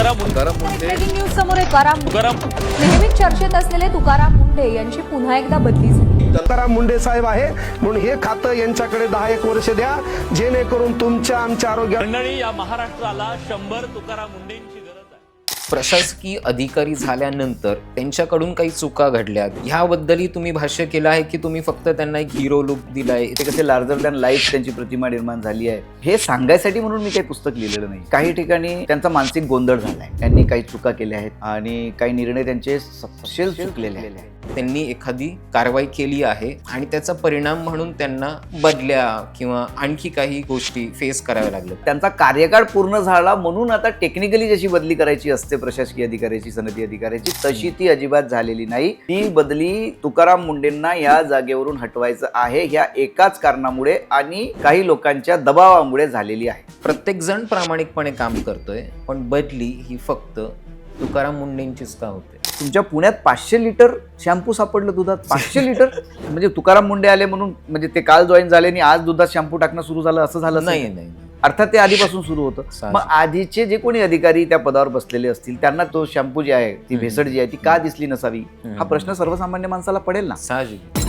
Breaking news समोर आहे. नेहमीच चर्चेत असलेले तुकाराम मुंढे यांची पुन्हा एकदा बदली झाली. तुकाराम मुंढे साहेब आहे म्हणून हे खातं यांच्याकडे 10-1 वर्ष द्या, जेणेकरून तुमच्या आमच्या आरोग्यात. मंडळी, या महाराष्ट्राला 100 तुकाराम मुंढेंची गरज आहे. प्रशासकीय अधिकारी झाल्यानंतर त्यांच्याकडून काही चुका घडल्यात ह्याबद्दलही तुम्ही भाष्य केलं आहे की तुम्ही फक्त त्यांना एक हिरो लुक दिलाय? ते कसे लार्जर दॅन लाईफ त्यांची प्रतिमा निर्माण झाली आहे हे सांगायसाठी म्हणून मी काही पुस्तक लिहिलेलं नाही. काही ठिकाणी त्यांचा मानसिक गोंधळ झालाय, त्यांनी काही चुका केल्या आहेत आणि काही निर्णय त्यांचे सपशेल चुकलेले आहेत. त्यांनी एखादी कारवाई केली आहे आणि त्याचा परिणाम म्हणून त्यांना बदल्या किंवा आणखी काही गोष्टी फेस कराव्या लागल्या. त्यांचा कार्यकाळ पूर्ण झाला म्हणून आता टेक्निकली जशी बदली करायची असते प्रशासकीय अधिकाऱ्याची, सनदी अधिकाऱ्याची, तशी ती अजिबात झालेली नाही. ती बदली तुकाराम मुंढेंना या जागेवरून हटवायचं आहे ह्या एकाच कारणामुळे आणि काही लोकांच्या दबावामुळे झालेली आहे. प्रत्येक जण प्रामाणिकपणे काम करतोय, पण बदली ही फक्त तुकाराम मुंढेंचीच का होते? तुमच्या पुण्यात 500 लिटर शॅम्पू सापडलं दुधात. 500 लिटर म्हणजे तुकाराम मुंढे आले म्हणून म्हणजे ते काल जॉईन झाले आणि आज दुधात शॅम्पू टाकणं सुरू झालं असं झालं नाही. अर्थात ते आधीपासून सुरू होतं. मग आधीचे जे कोणी अधिकारी त्या पदावर बसलेले असतील त्यांना तो शॅम्पू जी आहे, ती भेसळ जी आहे, ती का दिसली नसावी हा प्रश्न सर्वसामान्य माणसाला पडेल ना. साहजिक.